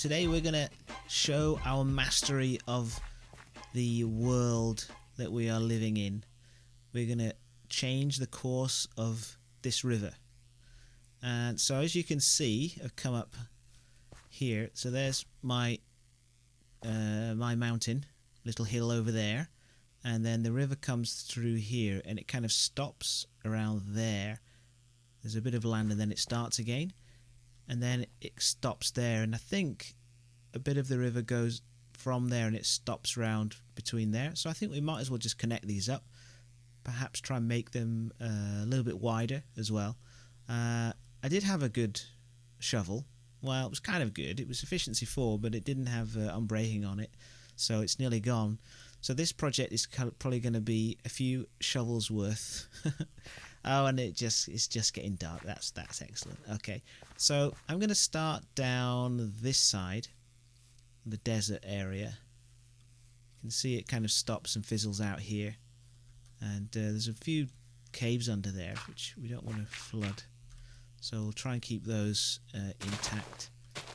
today we're going to show our mastery of the world that we are living in. We're going to change the course of this river. And so as you can see, I've come up here. So there's my my mountain, little hill over there. And then the river comes through here and it kind of stops around there. There's a bit of land and then it starts again. And then it stops there, and I think a bit of the river goes from there and it stops round between there. So I think we might as well just connect these up, perhaps try and make them a little bit wider as well. I did have a good shovel. Well, it was kind of good. It was efficiency 4, but it didn't have unbreaking on it, so it's nearly gone. So this project is probably going to be a few shovels worth. Oh, and it's just getting dark. That's excellent. Okay, so I'm going to start down this side, the desert area. You can see it kind of stops and fizzles out here, and there's a few caves under there which we don't want to flood. So we'll try and keep those intact,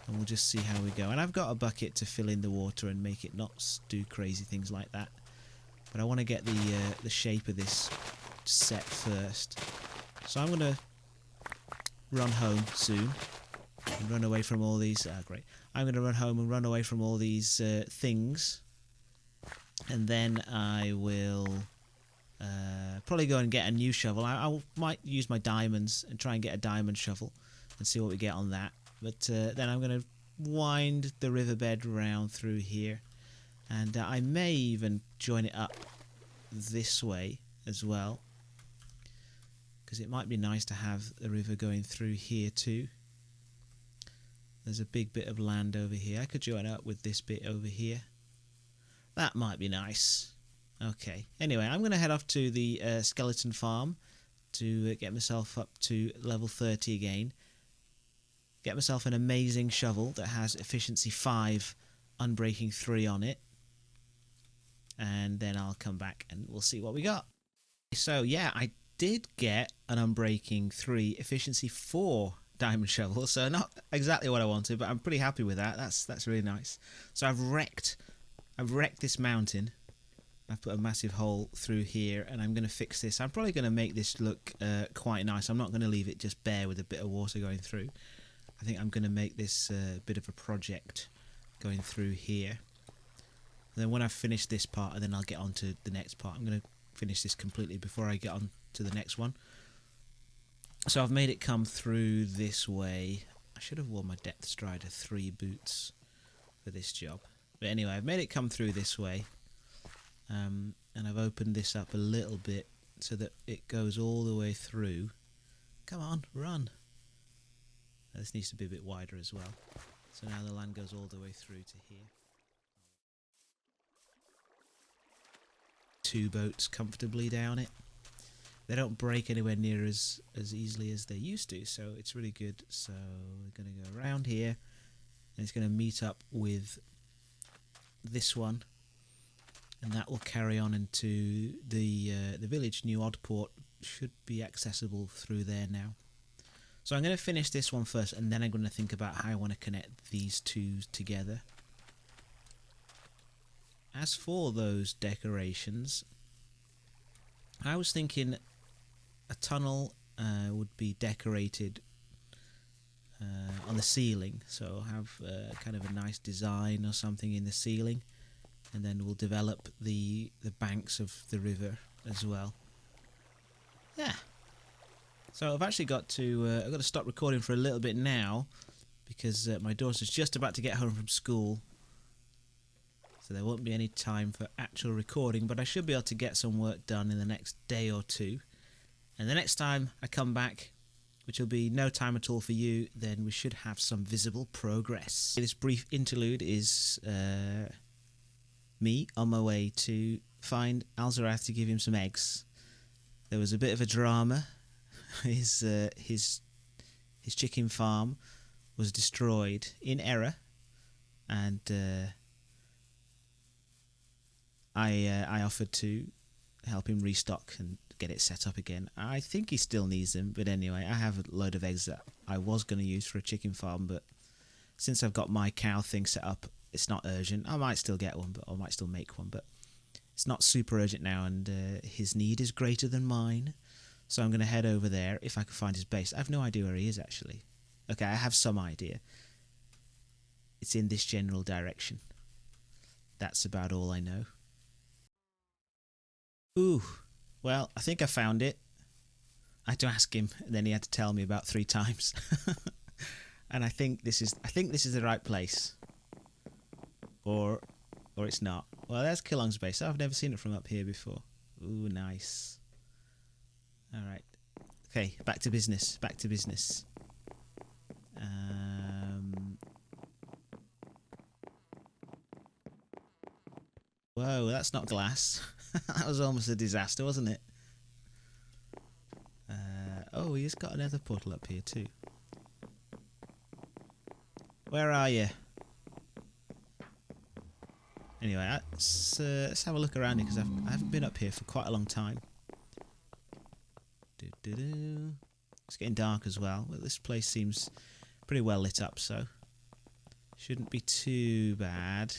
and we'll just see how we go. And I've got a bucket to fill in the water and make it not do crazy things like that. But I want to get the shape of this set first. So I'm going to run home soon and run away from all these. Great. I'm going to run home and run away from all these things, and then I will probably go and get a new shovel. I might use my diamonds and try and get a diamond shovel and see what we get on that. But then I'm going to wind the riverbed round through here, and I may even join it up this way as well, because it might be nice to have the river going through here too. There's a big bit of land over here. I could join it up with this bit over here. That might be nice. Okay, anyway, I'm going to head off to the skeleton farm to get myself up to level 30 again. Get myself an amazing shovel that has efficiency 5, unbreaking 3 on it. And then I'll come back and we'll see what we got. So yeah, I did get an unbreaking 3, efficiency 4 diamond shovel. So not exactly what I wanted, but I'm pretty happy with that. That's really nice. So I've wrecked this mountain. I've put a massive hole through here, and I'm going to fix this. I'm probably going to make this look quite nice. I'm not going to leave it just bare with a bit of water going through. I think I'm going to make this a bit of a project going through here. And then when I've finished this part, and then I'll get on to the next part. I'm going to finish this completely before I get on to the next one. So I've made it come through this way. I should have worn my Depth Strider 3 boots for this job. But anyway, I've made it come through this way. And I've opened this up a little bit so that it goes all the way through. Come on, run. Now, this needs to be a bit wider as well. So now the land goes all the way through to here. 2 boats comfortably down it. They don't break anywhere near as easily as they used to, so it's really good. So we're going to go around here, and it's going to meet up with this one, and that will carry on into the village. New Oddport should be accessible through there now. So I'm going to finish this one first, and then I'm going to think about how I want to connect these two together. As for those decorations, I was thinking a tunnel would be decorated on the ceiling, so have kind of a nice design or something in the ceiling, and then we'll develop the banks of the river as well. Yeah. So I've actually got to I've got to stop recording for a little bit now, because my daughter's just about to get home from school. So there won't be any time for actual recording, but I should be able to get some work done in the next day or two. And the next time I come back, which will be no time at all for you, then we should have some visible progress. This brief interlude is me on my way to find Alzarath to give him some eggs. There was a bit of a drama. His chicken farm was destroyed in error, and I offered to help him restock and get it set up again. I think he still needs them, but anyway, I have a load of eggs that I was going to use for a chicken farm, but since I've got my cow thing set up, it's not urgent. I might still get one, but I might still make one, but it's not super urgent now, and his need is greater than mine. So I'm going to head over there if I can find his base. I have no idea where he is, actually. Okay, I have some idea. It's in this general direction. That's about all I know. Ooh, well, I think I found it. I had to ask him, and then he had to tell me about 3 times. And I think this is the right place. Or it's not. Well, there's Killong's base. I've never seen it from up here before. Ooh, nice. All right. Okay, back to business. Back to business. Whoa, that's not glass. That was almost a disaster, wasn't it? Oh, he's got another portal up here too. Where are you? Anyway, let's have a look around here, because I haven't been up here for quite a long time. It's getting dark as well. Well, this place seems pretty well lit up, so shouldn't be too bad.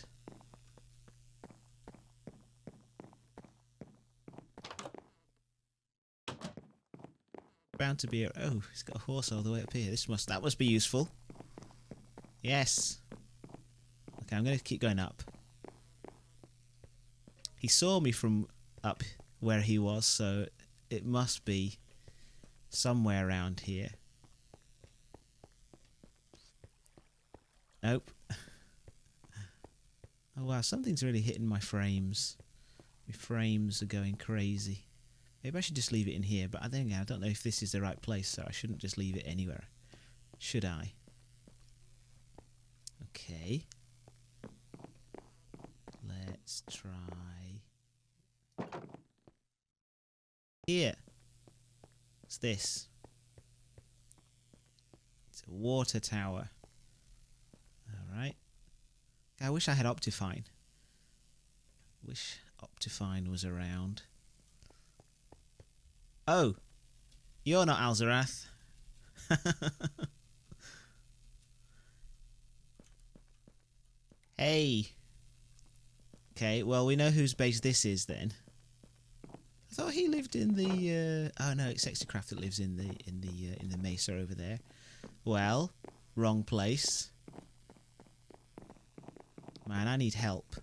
Bound to be oh, he's got a horse all the way up here. That must be useful. Yes. Okay, I'm going to keep going up. He saw me from up where he was, so it must be somewhere around here. Nope. Oh wow, something's really hitting my frames. My frames are going crazy. Maybe I should just leave it in here, but I don't know if this is the right place, so I shouldn't just leave it anywhere. Should I? Okay. Let's try here. What's this? It's a water tower. Alright. I wish I had Optifine. Wish Optifine was around. Oh! You're not Alzarath. Hey! Okay, well, we know whose base this is then. I thought he lived in the oh no, it's Sexycraft that lives in the mesa over there. Well, wrong place. Man, I need help.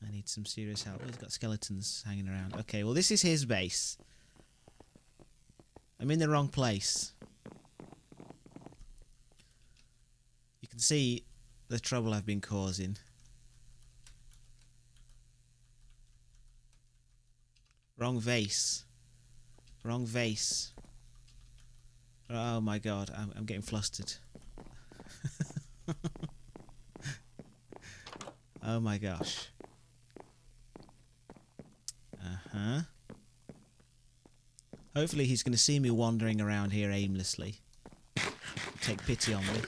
I need some serious help. Oh, he's got skeletons hanging around. Okay, well, this is his base. I'm in the wrong place. You can see the trouble I've been causing. Wrong vase. Wrong vase. Oh my god, I'm getting flustered. Oh my gosh. Uh-huh. Hopefully he's going to see me wandering around here aimlessly. Take pity on me.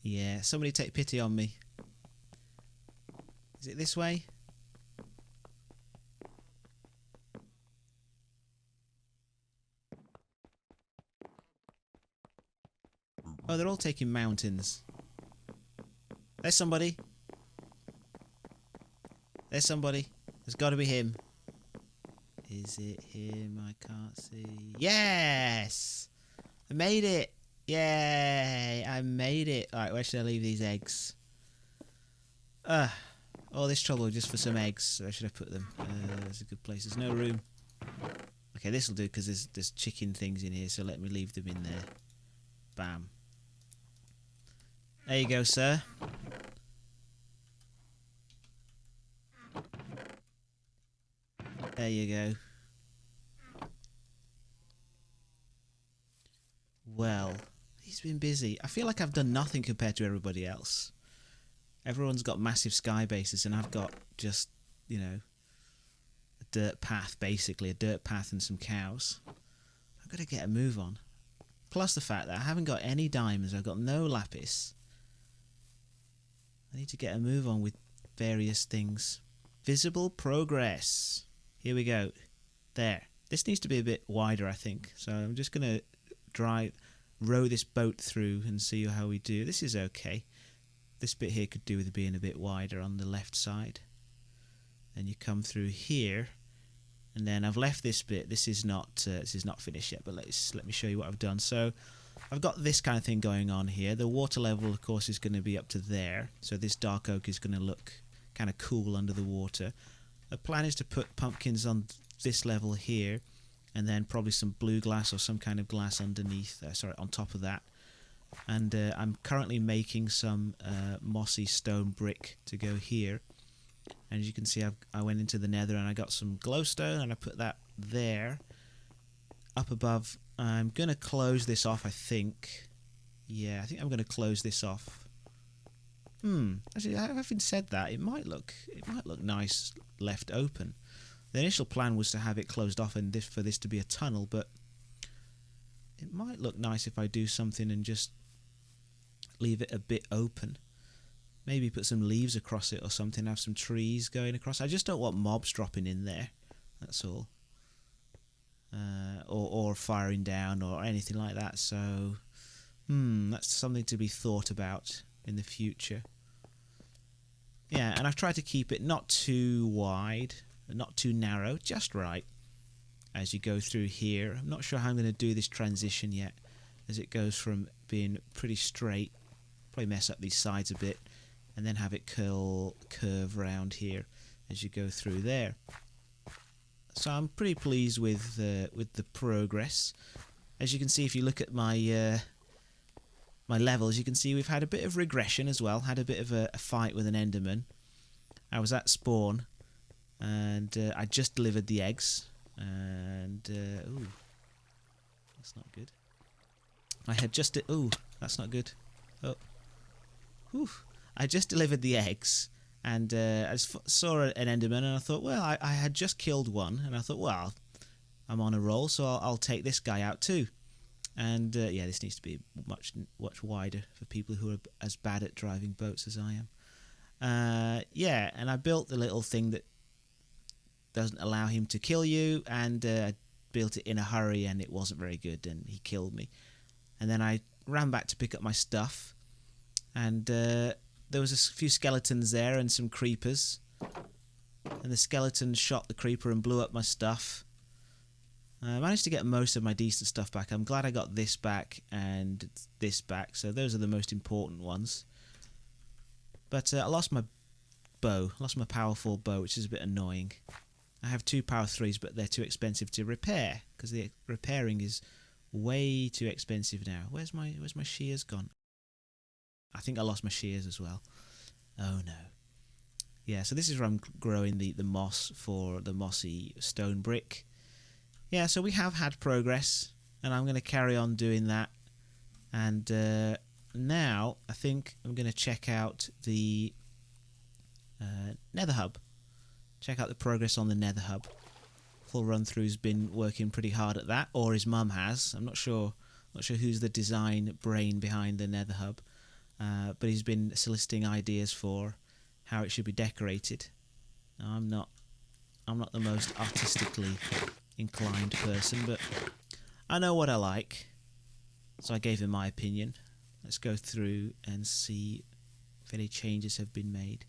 Yeah, somebody take pity on me. Is it this way? Oh, they're all taking mountains. There's somebody. There's somebody. There's got to be him. Is it him? I can't see. Yes! I made it! Yay! I made it. Alright, where should I leave these eggs? All this trouble just for some eggs. Where should I put them? There's a good place. There's no room. Okay, this will do because there's chicken things in here, so let me leave them in there. Bam. There you go, sir. There you go. Well, he's been busy. I feel like I've done nothing compared to everybody else. Everyone's got massive sky bases, and I've got just, you know, a dirt path, basically. A dirt path and some cows. I've got to get a move on. Plus the fact that I haven't got any diamonds. I've got no lapis. I need to get a move on with various things. Visible progress. Here we go. There. This needs to be a bit wider, I think. So I'm just going to row this boat through and see how we do. This is okay. This bit here could do with being a bit wider on the left side. Then you come through here, and then I've left this bit. This is not finished yet, but let me show you what I've done. So I've got this kind of thing going on here. The water level, of course, is going to be up to there. So this dark oak is going to look kind of cool under the water. The plan is to put pumpkins on this level here, and then probably some blue glass or some kind of glass underneath, on top of that. And I'm currently making some mossy stone brick to go here. And as you can see, I went into the nether and I got some glowstone and I put that there. Up above, I'm going to close this off, I think. Yeah, I think I'm going to close this off. Actually, having said that, it might look nice left open. The initial plan was to have it closed off and for this to be a tunnel, but it might look nice if I do something and just leave it a bit open. Maybe put some leaves across it or something, have some trees going across. I just don't want mobs dropping in there, that's all. Or firing down or anything like that, so that's something to be thought about in the future. Yeah, and I've tried to keep it not too wide, not too narrow, just right as you go through here. I'm not sure how I'm going to do this transition yet, as it goes from being pretty straight, probably mess up these sides a bit, and then have it curve round here as you go through there. So I'm pretty pleased with the progress. As you can see, if you look at my my levels, you can see we've had a bit of regression as well. Had a bit of a fight with an enderman. I was at spawn, and I just delivered the eggs. And ooh, that's not good. I had just that's not good. Oh, whew. I just delivered the eggs, and I saw an enderman, and I thought, well, I had just killed one, and I thought, well, I'm on a roll, so I'll take this guy out too. And yeah, this needs to be much wider for people who are as bad at driving boats as I am. Yeah, and I built the little thing that doesn't allow him to kill you, and I built it in a hurry, and it wasn't very good, and he killed me. And then I ran back to pick up my stuff, and there was a few skeletons there and some creepers, and the skeleton shot the creeper and blew up my stuff. I managed to get most of my decent stuff back. I'm glad I got this back and this back, so those are the most important ones. But I lost my bow, lost my powerful bow, which is a bit annoying. I have 2 power 3s, but they're too expensive to repair, because the repairing is way too expensive now. Where's my shears gone? I think I lost my shears as well. Oh no. Yeah, so this is where I'm growing the moss for the mossy stone brick. Yeah, so we have had progress, and I'm going to carry on doing that. And now I think I'm going to check out the Nether Hub. Check out the progress on the Nether Hub. Full Run Through's been working pretty hard at that, or his mum has. I'm not sure who's the design brain behind the Nether Hub, but he's been soliciting ideas for how it should be decorated. Now, I'm not the most artistically inclined person, but I know what I like, so I gave him my opinion. Let's go through and see if any changes have been made.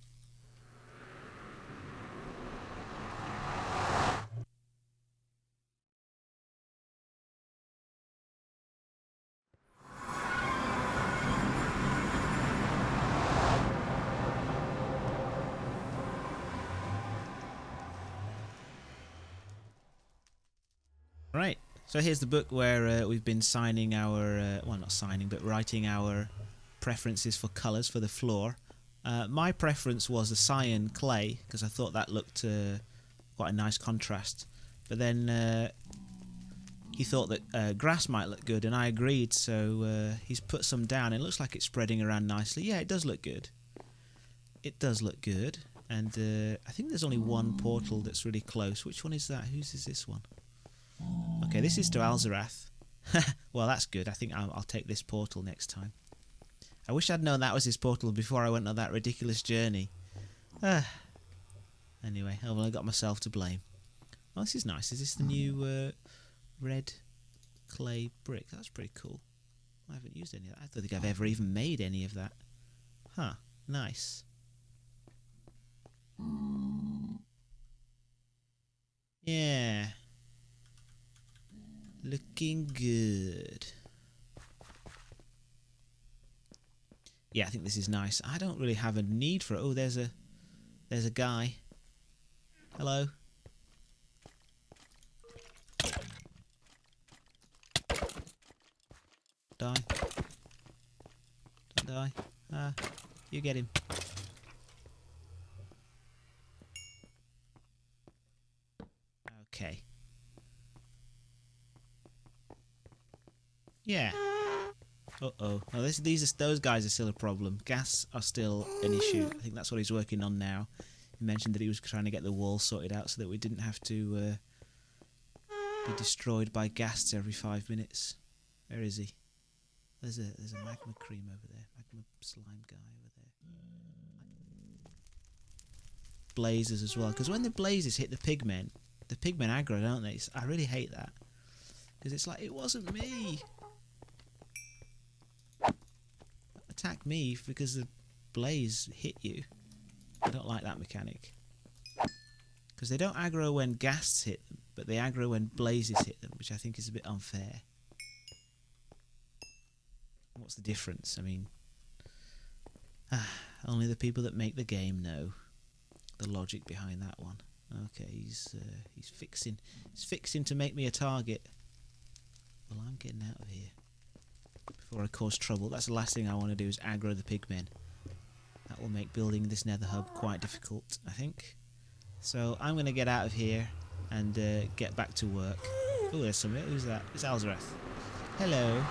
Right, so here's the book where we've been signing our, well, not signing, but writing our preferences for colours for the floor. My preference was the cyan clay, because I thought that looked quite a nice contrast. But then he thought that grass might look good, and I agreed, so he's put some down. It looks like it's spreading around nicely. Yeah, it does look good. It does look good, and I think there's only one portal that's really close. Which one is that? Whose is this one? Okay, this is to Alzarath. Well, that's good. I think I'll take this portal next time. I wish I'd known that was his portal before I went on that ridiculous journey. Anyway, I've only got myself to blame. Oh, this is nice. Is this the new red clay brick? That's pretty cool. I haven't used any of that. I don't think I've ever even made any of that. Huh. Nice. Yeah. Looking good. Yeah, I think this is nice. I don't really have a need for it. Oh, there's a guy. Hello. Die. Don't die. Ah, you get him. Okay. Yeah. Uh-oh. Well, those guys are still a problem. Gas are still an issue. I think that's what he's working on now. He mentioned that he was trying to get the wall sorted out so that we didn't have to be destroyed by ghasts every 5 minutes. Where is he? There's a magma cream over there. Magma slime guy over there. Blazes as well. Because when the blazes hit the pigmen aggro, don't they? I really hate that. Because it's like, it wasn't me. Attack me because the blaze hit you. I don't like that mechanic. Because they don't aggro when ghasts hit them, but they aggro when blazes hit them, which I think is a bit unfair. What's the difference? I mean, only the people that make the game know the logic behind that one. Okay, he's fixing to make me a target. Well, I'm getting out of here before I cause trouble. That's the last thing I want to do, is aggro the pigmen. That will make building this nether hub quite difficult, I think. So I'm going to get out of here and get back to work. Oh, there's somebody. Who's that? It's Alzrath. Hello.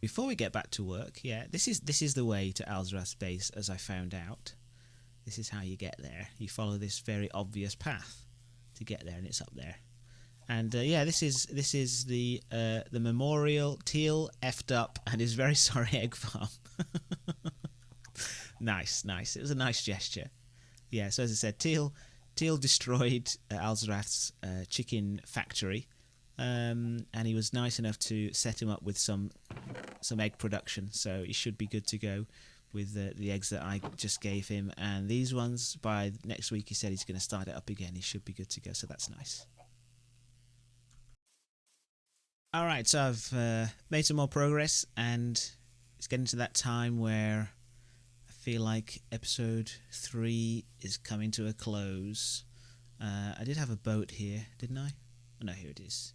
Before we get back to work, yeah, this is the way to Alzrath's base, as I found out. This is how you get there. You follow this very obvious path to get there, and it's up there. And yeah, this is the memorial. Teal effed up and is very sorry egg farm. Nice. It was a nice gesture. Yeah. So as I said, Teal destroyed Alzrath's chicken factory. And he was nice enough to set him up with some egg production, so he should be good to go with the eggs that I just gave him. And these ones, by next week, he said he's going to start it up again. He should be good to go, so that's nice. Alright, so I've made some more progress, and it's getting to that time where I feel like episode 3 is coming to a close. I did have a boat here, didn't I? Oh no, here it is.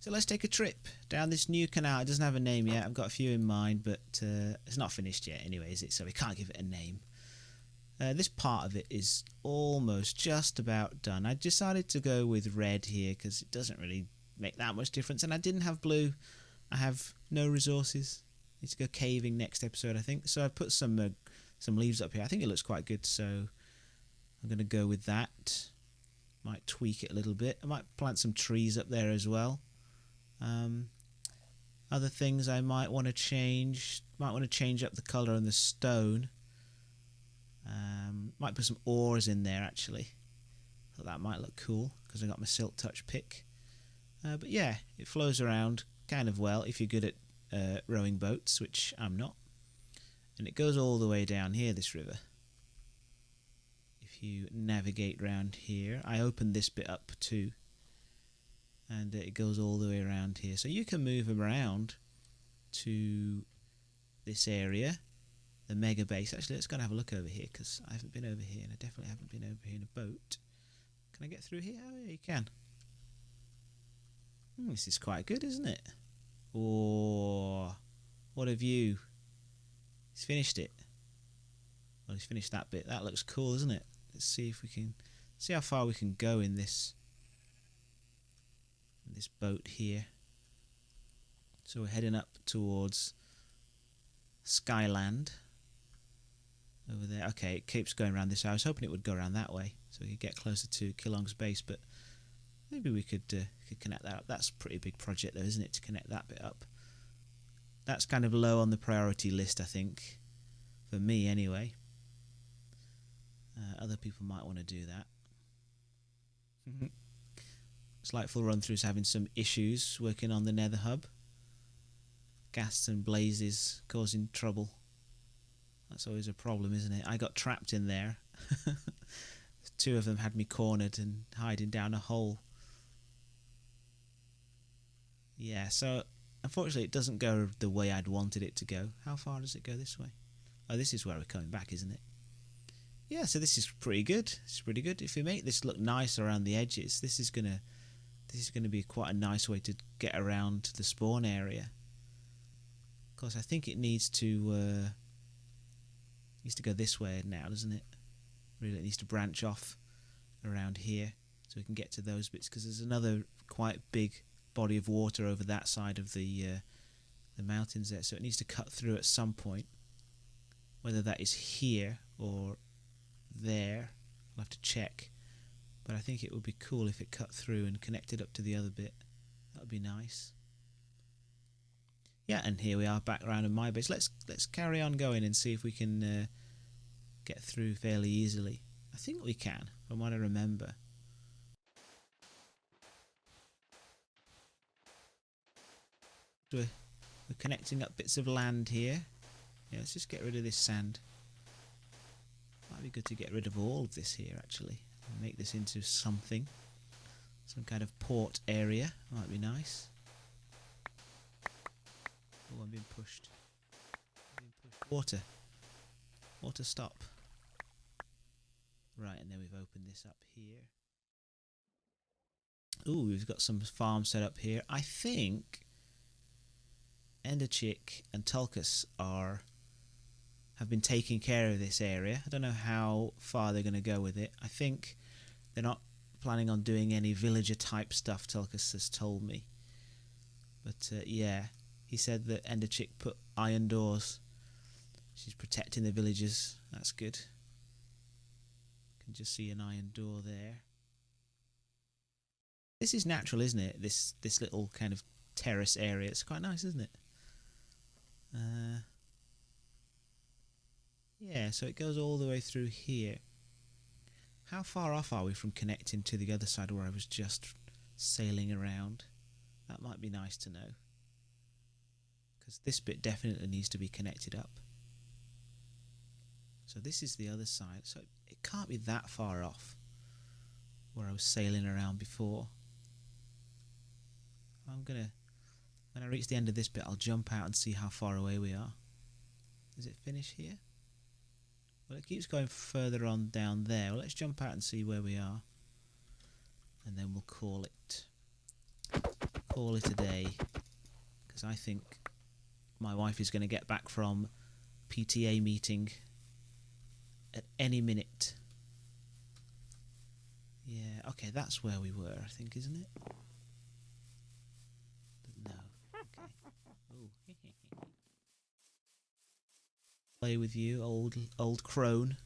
So let's take a trip down this new canal. It doesn't have a name yet. I've got a few in mind, but it's not finished yet anyway, is it? So we can't give it a name. This part of it is almost just about done. I decided to go with red here because it doesn't really make that much difference. And I didn't have blue. I have no resources. Need to go caving next episode, I think. So I put some leaves up here. I think it looks quite good, so I'm going to go with that. Might tweak it a little bit. I might plant some trees up there as well. Other things I might want to change. Might want to change up the colour on the stone. Might put some ores in there actually. Thought that might look cool because I got my silk touch pick. But yeah, it flows around kind of well if you're good at rowing boats, which I'm not. And it goes all the way down here, this river. If you navigate round here, I opened this bit up too. And it goes all the way around here. So you can move around to this area, the mega base. Actually, let's go and have a look over here, because I haven't been over here, and I definitely haven't been over here in a boat. Can I get through here? Oh, yeah, you can. This is quite good, isn't it? Oh, what a view. He's finished it. Well, he's finished that bit. That looks cool, isn't it? Let's see if we can... see how far we can go in this boat here. So we're heading up towards Skyland. over there. Okay, it keeps going around this way. I was hoping it would go around that way so we could get closer to Kilong's base, but maybe we could connect that up. That's a pretty big project though, isn't it, to connect that bit up? That's kind of low on the priority list, I think, for me anyway. Other people might want to do that. Slightful Run Through's having some issues working on the Nether Hub. Ghasts and blazes causing trouble. That's always a problem, isn't it? I got trapped in there. 2 of them had me cornered and hiding down a hole. Yeah, so unfortunately it doesn't go the way I'd wanted it to go. How far does it go this way? Oh, this is where we're coming back, isn't it? Yeah, so this is pretty good. It's pretty good. If we make this look nice around the edges, this is gonna be quite a nice way to get around the spawn area. Of course, I think it needs to go this way now, doesn't it? Really, it needs to branch off around here so we can get to those bits, because there's another quite big body of water over that side of the mountains there, so it needs to cut through at some point. Whether that is here or there, I'll have to check, but I think it would be cool if it cut through and connected up to the other bit. That would be nice. Yeah, and here we are back around in my base. Let's carry on going and see if we can get through fairly easily. I think we can, from what I remember. We're connecting up bits of land here. Yeah, let's just get rid of this sand. Might be good to get rid of all of this here, actually, and make this into something. Some kind of port area. Might be nice. Oh, I'm being pushed. Water. Water, stop. Right, and then we've opened this up here. Ooh, we've got some farm set up here. I think Enderchick and Tulkas have been taking care of this area. I don't know how far they're going to go with it. I think they're not planning on doing any villager type stuff, Tulkas has told me. But yeah, he said that Enderchick put iron doors. She's protecting the villagers. That's good. Can just see an iron door there. This is natural, isn't it? This little kind of terrace area. It's quite nice, isn't it? Yeah, so it goes all the way through here. How far off are we from connecting to the other side where I was just sailing around? That might be nice to know, because this bit definitely needs to be connected up. So this is the other side, so it can't be that far off where I was sailing around before. When I reach the end of this bit, I'll jump out and see how far away we are. Does it finish here? Well, it keeps going further on down there. Well, let's jump out and see where we are, and then we'll call it a day, because I think my wife is going to get back from PTA meeting at any minute. Yeah, okay, that's where we were, I think, isn't it? But no. Okay. Oh. Play with you, old crone.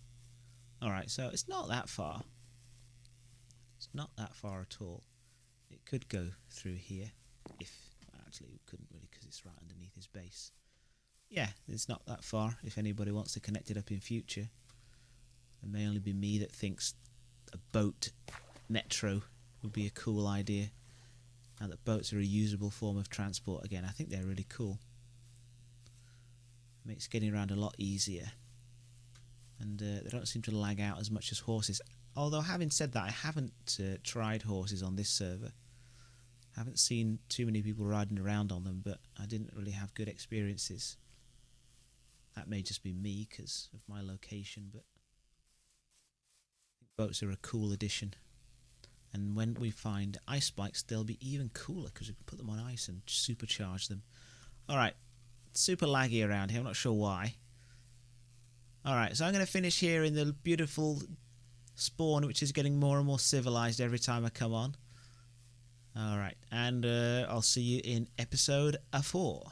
Alright, so it's not that far. It's not that far at all. It could go through here. Actually, it couldn't really, because it's right underneath his base. Yeah, it's not that far if anybody wants to connect it up in future. It may only be me that thinks a boat metro would be a cool idea. Now that boats are a usable form of transport again, I think they're really cool. Makes getting around a lot easier, and they don't seem to lag out as much as horses. Although, having said that, I haven't tried horses on this server. Haven't seen too many people riding around on them, but I didn't really have good experiences. That may just be me because of my location, but I think boats are a cool addition. And when we find ice bikes, they'll be even cooler because we can put them on ice and supercharge them. Alright. Super laggy around here, I'm not sure why. Alright, so I'm going to finish here in the beautiful spawn, which is getting more and more civilized every time I come on. Alright, and I'll see you in episode 4.